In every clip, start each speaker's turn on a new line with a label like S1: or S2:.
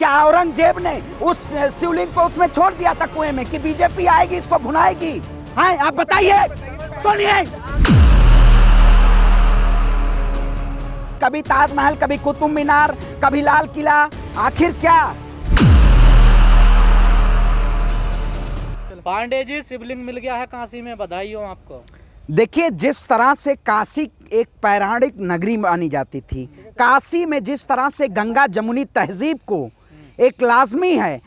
S1: क्या औरंगजेब ने उस शिवलिंग को उसमें छोड़ दिया था कुएं में कि बीजेपी आएगी इसको भुनाएगी? हैं, आप बताइए। सुनिए, कभी ताजमहल, कभी कुतुब मीनार, कभी लाल किला, आखिर क्या?
S2: पांडे जी, शिवलिंग मिल गया है काशी में, बधाई हो आपको।
S1: देखिए, जिस तरह से काशी एक पौराणिक नगरी मानी जाती थी, काशी में जिस तरह से गंगा जमुनी तहजीब को एक लाजमी है,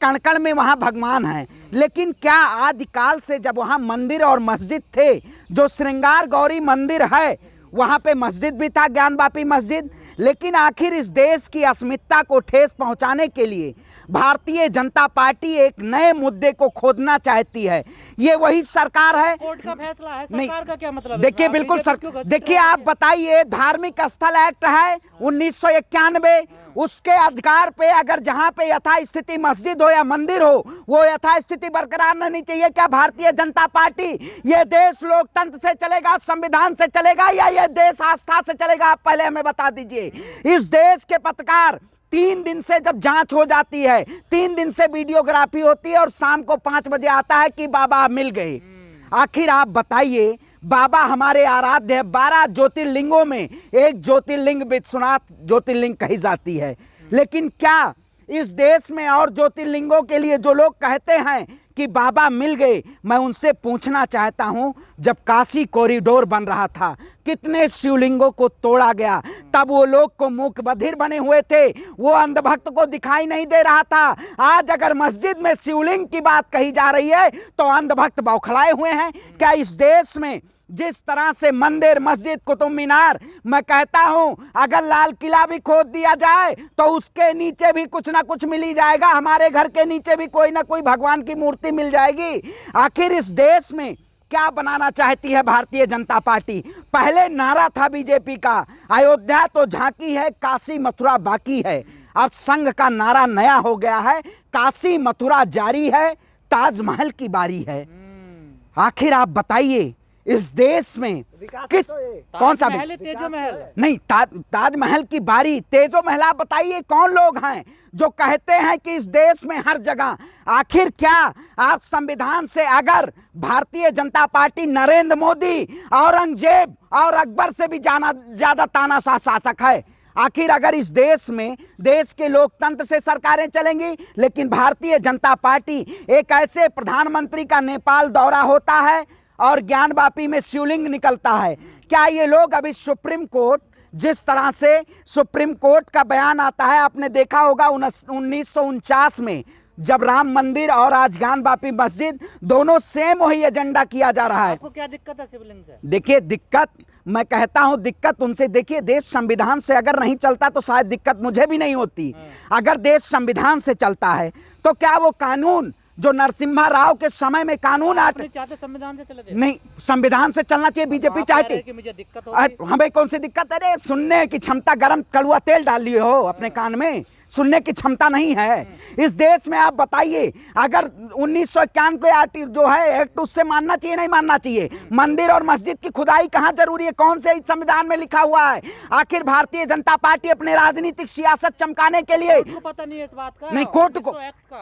S1: कण कण में वहाँ भगवान है, लेकिन क्या आदिकाल से जब वहाँ मंदिर और मस्जिद थे, जो श्रृंगार गौरी मंदिर है वहाँ पे मस्जिद भी था, ज्ञानवापी मस्जिद, लेकिन आखिर इस देश की अस्मिता को ठेस पहुँचाने के लिए भारतीय जनता पार्टी एक नए मुद्दे को खोदना चाहती है। ये वही सरकार है।
S2: कोर्ट का फैसला है, सरकार का क्या मतलब है?
S1: देखिए, बिल्कुल देखिए, आप बताइए, धार्मिक स्थल एक्ट है 1991, उसके अधिकार पे अगर जहां पे यथास्थिति मस्जिद हो या मंदिर हो, वो यथास्थिति बरकरार रहनी चाहिए। क्या भारतीय जनता पार्टी, ये देश लोकतंत्र से चलेगा, संविधान से चलेगा, या ये देश आस्था से चलेगा? आप पहले हमें बता दीजिए। इस देश के पत्रकार 3 दिन से जब जांच हो जाती है, 3 दिन से वीडियोग्राफी होती है और शाम को 5 बजे आता है कि बाबा मिल गए। आखिर आप बताइए, बाबा हमारे आराध्य है। 12 ज्योतिर्लिंगों में एक ज्योतिर्लिंग विश्वनाथ ज्योतिर्लिंग कही जाती है, लेकिन क्या इस देश में और ज्योतिर्लिंगों के लिए जो लोग कहते हैं कि बाबा मिल गए, मैं उनसे पूछना चाहता हूं, जब काशी कॉरिडोर बन रहा था, कितने शिवलिंगों को तोड़ा गया, तब वो लोग को मूक बधिर बने हुए थे, वो अंधभक्त को दिखाई नहीं दे रहा था। आज अगर मस्जिद में शिवलिंग की बात कही जा रही है तो अंधभक्त बौखलाए हुए हैं। क्या इस देश में जिस तरह से मंदिर, मस्जिद, कुतुब मीनार, मैं कहता हूं अगर लाल किला भी खोद दिया जाए तो उसके नीचे भी कुछ ना कुछ मिल ही जाएगा, हमारे घर के नीचे भी कोई ना कोई भगवान की मूर्ति मिल जाएगी। आखिर इस देश में क्या बनाना चाहती है भारतीय जनता पार्टी? पहले नारा था बीजेपी का, अयोध्या तो झांकी है, काशी मथुरा बाकी है। अब संघ का नारा नया हो गया है, काशी मथुरा जारी है, ताजमहल की बारी है। आखिर आप बताइए, इस देश में किस कौन सा
S2: महल, तेजो महल
S1: नहीं, ताजमहल की बारी, तेजो महल। आप बताइए, कौन लोग हैं जो कहते हैं कि इस देश में हर जगह? आखिर क्या आप संविधान से, अगर भारतीय जनता पार्टी नरेंद्र मोदी औरंगजेब और अकबर से भी ज्यादा तानाशाह शासक है, आखिर अगर इस देश में देश के लोकतंत्र से सरकारें चलेंगी, लेकिन भारतीय जनता पार्टी एक ऐसे प्रधानमंत्री का नेपाल दौरा होता है और ज्ञानवापी में शिवलिंग निकलता है, क्या ये लोग अभी सुप्रीम कोर्ट, जिस तरह से सुप्रीम कोर्ट का बयान आता है, आपने देखा होगा 1949 में जब राम मंदिर और आज ज्ञानवापी मस्जिद दोनों सेम वही एजेंडा किया जा रहा है।
S2: आपको क्या दिक्कत है शिवलिंग से?
S1: देखिए, दिक्कत मैं कहता हूं, दिक्कत उनसे, देखिए, देश संविधान से अगर नहीं चलता तो शायद दिक्कत मुझे भी नहीं होती। अगर देश संविधान से चलता है तो क्या वो कानून जो नरसिम्हा राव के समय में कानून
S2: चाहते संविधान से चले? नहीं,
S1: संविधान से चलना चाहिए। बीजेपी चाहती
S2: कि मुझे दिक्कत होगी।
S1: हमें कौन सी दिक्कत है? अरे सुनने की क्षमता, गरम कड़ुआ तेल डाल लिए हो अपने कान में, सुनने की क्षमता नहीं है इस देश में। आप बताइए, अगर 1991 को जो है एक्ट, उससे मानना चाहिए नहीं मानना चाहिए? मंदिर और मस्जिद की खुदाई कहाँ जरूरी है? कौन से संविधान में लिखा हुआ है? आखिर भारतीय जनता पार्टी अपने राजनीतिक सियासत चमकाने के लिए,
S2: कोर्ट को पता नहीं है इस बात का?
S1: नहीं, कोर्ट को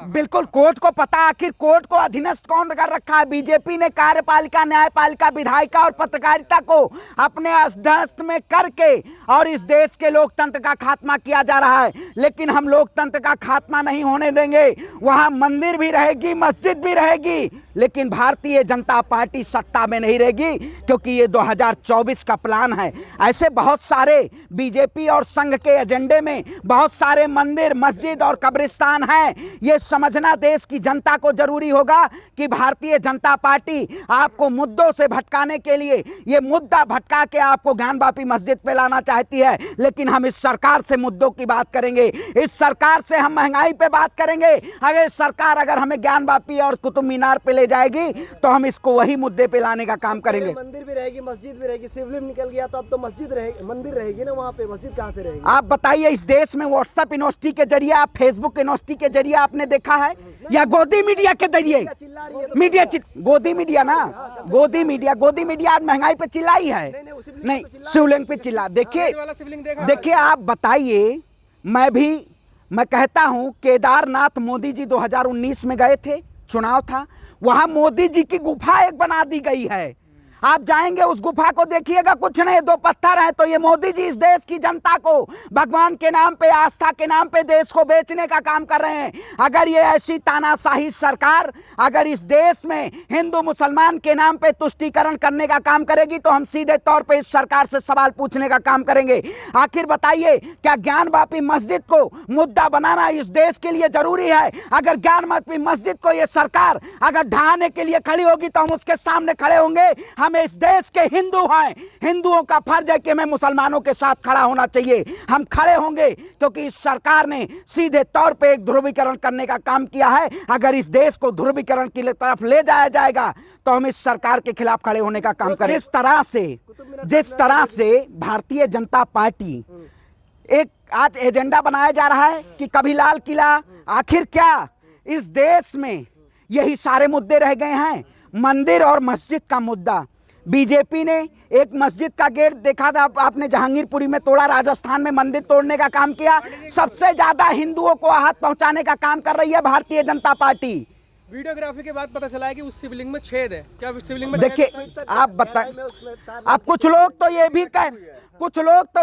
S1: बिल्कुल, कोर्ट को पता। आखिर कोर्ट को अधीनस्थ कौन कर रखा है? बीजेपी ने कार्यपालिका, न्यायपालिका, विधायिका और पत्रकारिता को अपने अधीनस्थ में करके और इस देश के लोकतंत्र का खात्मा किया जा रहा है। लेकिन हम लोकतंत्र का खात्मा नहीं होने देंगे। वहां मंदिर भी रहेगी, मस्जिद भी रहेगी, लेकिन भारतीय जनता पार्टी सत्ता में नहीं रहेगी, क्योंकि ये 2024 का प्लान है। ऐसे बहुत सारे बीजेपी और संघ के एजेंडे में बहुत सारे मंदिर, मस्जिद और कब्रिस्तान हैं। ये समझना देश की जनता को जरूरी होगा कि भारतीय जनता पार्टी आपको मुद्दों से भटकाने के लिए, ये मुद्दा भटका के आपको ज्ञानवापी मस्जिद पे लाना चाहती है। लेकिन हम इस सरकार से मुद्दों की बात करेंगे, इस सरकार से हम महंगाई पे बात करेंगे। अगर सरकार हमें ज्ञानवापी और कुतुब मीनार पे ले जाएगी तो हम इसको वही मुद्दे पे लाने का काम करेंगे।
S3: मंदिर भी रहेगी, मस्जिद भी रहेगी। शिवलिंग निकल गया तो अब तो मस्जिद रहेगी, मंदिर रहेगी ना वहाँ पे, मस्जिद कहाँ से रहेगी?
S1: आप बताइए, इस देश में व्हाट्सएप यूनिवर्सिटी के जरिए, आप फेसबुक यूनिवर्सिटी के जरिए आपने देखा है, या गोदी मीडिया के जरिए? मीडिया, गोदी मीडिया ना, गोदी मीडिया आज महंगाई पे चिल्लाई है, नहीं शिवलिंग पे चिल्ला। देखिए आप बताइए, मैं भी मैं कहता हूं केदारनाथ मोदी जी 2019 में गए थे, चुनाव था, वहां मोदी जी की गुफा एक बना दी गई है। आप जाएंगे उस गुफा को देखिएगा, कुछ नहीं, 2 पत्थर हैं। तो ये मोदी जी इस देश की जनता को भगवान के नाम पे, आस्था के नाम पे देश को बेचने का काम कर रहे हैं। अगर ये ऐसी तानाशाही सरकार अगर इस देश में हिंदू मुसलमान के नाम पे तुष्टीकरण करने का काम करेगी तो हम सीधे तौर पे इस सरकार से सवाल पूछने का काम करेंगे। आखिर बताइए, क्या ज्ञानवापी मस्जिद को मुद्दा बनाना इस देश के लिए जरूरी है? अगर ज्ञानवापी मस्जिद को ये सरकार अगर ढहाने के लिए खड़ी होगी तो हम उसके सामने खड़े होंगे। हमें इस देश के हिंदू हैं, हिंदुओं का फर्ज है कि हमें मुसलमानों के साथ खड़ा होना चाहिए। हम खड़े होंगे क्योंकि इस सरकार ने सीधे तौर पे एक ध्रुवीकरण करने का काम किया है। अगर इस देश को ध्रुवीकरण की तरफ ले जाया जाएगा तो हम इस सरकार के खिलाफ खड़े होने का काम करें। जिस तरह से भारतीय जनता पार्टी एक आज एजेंडा बनाया जा रहा है कि कभी लाल किला, आखिर क्या इस देश में यही सारे मुद्दे रह गए हैं? मंदिर और मस्जिद का मुद्दा, बीजेपी ने एक मस्जिद का गेट देखा था आपने जहांगीरपुरी में तोड़ा, राजस्थान में मंदिर तोड़ने का काम किया। सबसे ज्यादा हिंदुओं को आहत पहुंचाने का काम कर रही है भारतीय जनता पार्टी।
S4: वीडियोग्राफी के बाद पता चला है कि उस शिवलिंग में छेद है। क्या शिवलिंग में?
S1: देखिए आप बताएं, अब कुछ लोग तो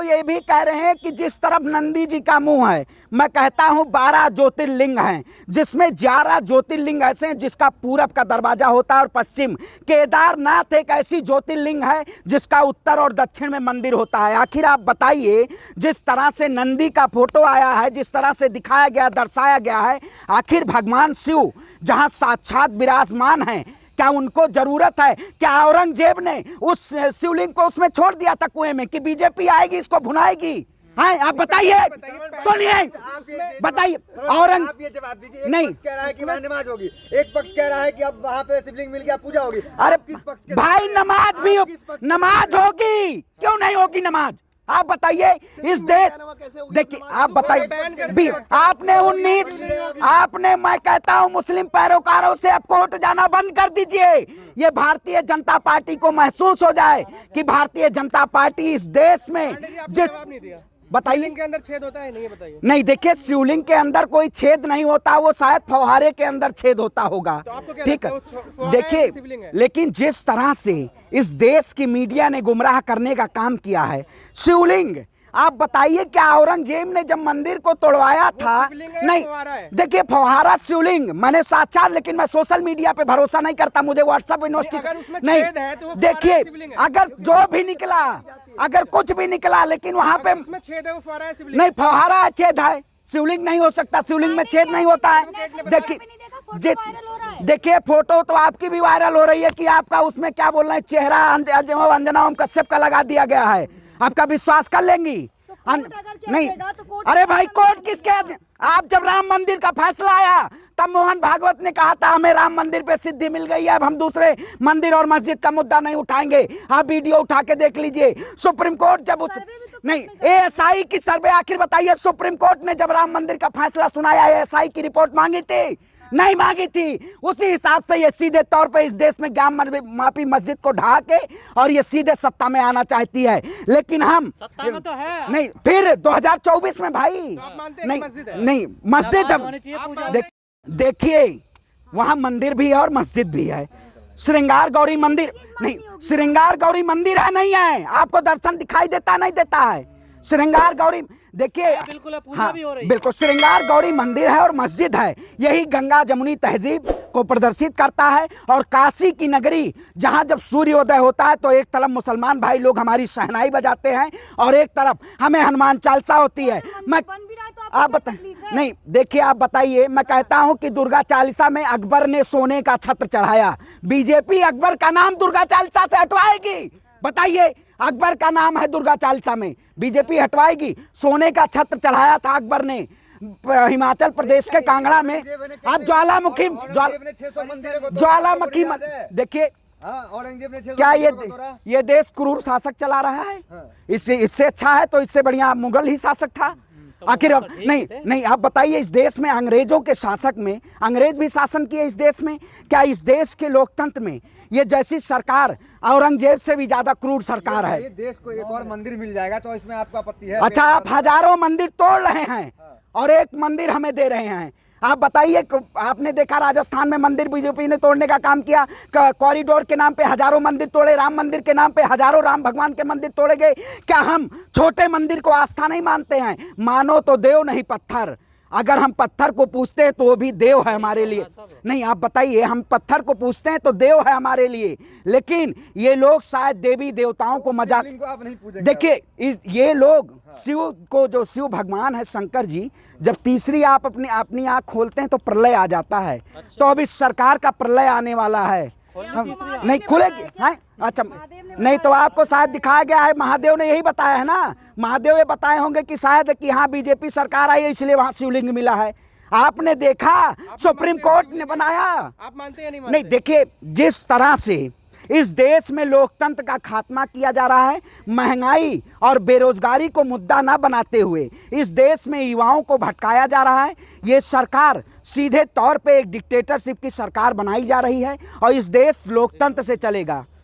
S1: ये भी कह रहे हैं कि जिस तरफ नंदी जी का मुंह है, मैं कहता हूं 12 ज्योतिर्लिंग हैं, जिसमें 11 ज्योतिर्लिंग ऐसे हैं जिसका पूरब का दरवाजा होता है और पश्चिम। केदारनाथ एक ऐसी ज्योतिर्लिंग है जिसका उत्तर और दक्षिण में मंदिर होता है। आखिर आप बताइए, जिस तरह से नंदी का फोटो आया है, जिस तरह से दिखाया गया, दर्शाया गया है, आखिर भगवान शिव जहां साक्षात विराजमान हैं, क्या उनको जरूरत है? क्या औरंगजेब ने उस शिवलिंग को उसमें छोड़ दिया था कुएं में कि बीजेपी आएगी इसको भुनाएगी? हैं, आप बताइए, सुनिए, बताइए।
S5: आप ये जवाब दीजिए।
S1: नहीं,
S5: कह रहा है कि वहाँ नमाज होगी, एक पक्ष कह रहा है कि अब वहाँ पे शिवलिंग मिल गया, पूजा होगी।
S1: अरे
S5: किस पक्ष के
S1: भाई, नमाज भी नमाज होगी, क्यों नहीं होगी नमाज? आप बताइए इस देश, देखिए आप बताइए, आपने मैं कहता हूं मुस्लिम पैरोकारों से अब कोर्ट जाना बंद कर दीजिए। ये भारतीय जनता पार्टी को महसूस हो जाए कि भारतीय जनता पार्टी इस देश में जिस बताइए
S4: शिवलिंग के अंदर छेद होता है नहीं, बताइए।
S1: नहीं, देखिए शिवलिंग के अंदर कोई छेद नहीं होता, वो शायद फव्वारे के अंदर छेद होता होगा, ठीक है। देखिए, लेकिन जिस तरह से इस देश की मीडिया ने गुमराह करने का काम किया है, शिवलिंग, आप बताइए क्या औरंगजेब ने जब मंदिर को तोड़वाया था? नहीं, देखिए फव्वारा शिवलिंग मैंने साक्षात, लेकिन मैं सोशल मीडिया पे भरोसा नहीं करता, मुझे व्हाट्सएप यूनिवर्सिटी नहीं। देखिए अगर जो भी निकला, अगर कुछ भी निकला, लेकिन वहां पे
S4: छेद है, वो फव्वारा है, शिवलिंग
S1: नहीं, फव्वारा छेद है, शिवलिंग नहीं हो सकता, शिवलिंग में छेद नहीं होता है। देखिए फोटो तो आपकी भी वायरल हो रही है कि आपका उसमें क्या बोल रहे हैं, चेहरा अंजना ओम कश्यप का लगा दिया गया है। आपका विश्वास कर लेंगी? नहीं, अरे भाई कोर्ट किसके? आप जब राम मंदिर का फैसला आया तब मोहन भागवत ने कहा था हमें राम मंदिर पे सिद्धि मिल गई है, अब हम दूसरे मंदिर और मस्जिद का मुद्दा नहीं उठाएंगे। आप वीडियो उठा के देख लीजिए। सुप्रीम कोर्ट जब नहीं, एएसआई की सर्वे, आखिर बताइए सुप्रीम कोर्ट ने जब राम मंदिर का फैसला सुनाया एएसआई की रिपोर्ट मांगी थी? नहीं मांगी थी। उसी हिसाब से ये सीधे तौर पे इस देश में ज्ञानवापी मस्जिद को ढहा के और ये सीधे सत्ता में आना चाहती है, लेकिन हम
S2: सत्ता में तो है
S1: नहीं। फिर 2024 में भाई नहीं, नहीं मस्जिद देखिए वहां मंदिर भी है और मस्जिद भी है। श्रृंगार गौरी मंदिर नहीं, श्रृंगार गौरी मंदिर है नहीं है? आपको दर्शन दिखाई देता नहीं देता है? श्रृंगार गौरी देखिए, हाँ बिल्कुल, श्रृंगार गौरी मंदिर है और मस्जिद है। यही गंगा जमुनी तहजीब को प्रदर्शित करता है। और काशी की नगरी जहां जब सूर्योदय होता है तो एक तरफ मुसलमान भाई लोग हमारी शहनाई बजाते हैं और एक तरफ हमें हनुमान चालीसा होती है। मैं आप बताएं, नहीं देखिए आप बताइए, मैं कहता हूं कि दुर्गा चालीसा में अकबर ने सोने का छत्र चढ़ाया, बीजेपी अकबर का नाम दुर्गा चालीसा से हटवाएगी? बताइए, अकबर का नाम है दुर्गा चालीसा में, बीजेपी हटवाएगी? सोने का छत्र चढ़ाया था अकबर ने हिमाचल प्रदेश के कांगड़ा में। आप ज्वालामुखी देखिए, क्या ये देश क्रूर शासक चला रहा है? इससे अच्छा है तो इससे बढ़िया मुगल ही शासक था। आखिर
S2: वो
S1: अब
S2: तो ठीक
S1: नहीं
S2: थे।
S1: नहीं आप बताइए, इस देश में अंग्रेजों के शासक में अंग्रेज भी शासन किए इस देश में? क्या इस देश के लोकतंत्र में ये जैसी सरकार औरंगजेब से भी ज्यादा क्रूर सरकार है?
S5: ये देश को एक और मंदिर मिल जाएगा तो इसमें आपका आपत्ति है?
S1: अच्छा, आप हजारों मंदिर तोड़ रहे हैं और एक मंदिर हमें दे रहे हैं। आप बताइए, आपने देखा राजस्थान में मंदिर बीजेपी ने तोड़ने का काम किया, कॉरिडोर के नाम पे हजारों मंदिर तोड़े, राम मंदिर के नाम पे हजारों राम भगवान के मंदिर तोड़े गए। क्या हम छोटे मंदिर को आस्था नहीं मानते हैं? मानो तो देव नहीं पत्थर। अगर हम पत्थर को पूछते हैं तो वो भी देव है हमारे लिए। नहीं, आप बताइए, हम पत्थर को पूछते हैं तो देव है हमारे लिए, लेकिन ये लोग शायद देवी देवताओं को मजाक।
S5: शिवलिंग को आप नहीं पूजेंगे?
S1: देखिए, ये लोग शिव को, जो शिव भगवान है शंकर जी, जब तीसरी आप अपनी आंख खोलते हैं तो प्रलय आ जाता है। तो अब इस सरकार का प्रलय आने वाला है। नहीं खुलेगी है? अच्छा, नहीं तो आपको शायद दिखाया गया है, महादेव ने यही बताया है ना। महादेव ये बताए होंगे कि शायद कि हाँ बीजेपी सरकार आई है इसलिए वहां शिवलिंग मिला है। आपने देखा सुप्रीम कोर्ट ने बनाया?
S4: आप मानते हैं या नहीं मानते?
S1: नहीं, देखिए, जिस तरह से इस देश में लोकतंत्र का खात्मा किया जा रहा है, महंगाई और बेरोजगारी को मुद्दा न बनाते हुए इस देश में युवाओं को भटकाया जा रहा है। ये सरकार सीधे तौर पे एक डिक्टेटरशिप की सरकार बनाई जा रही है और इस देश लोकतंत्र से चलेगा।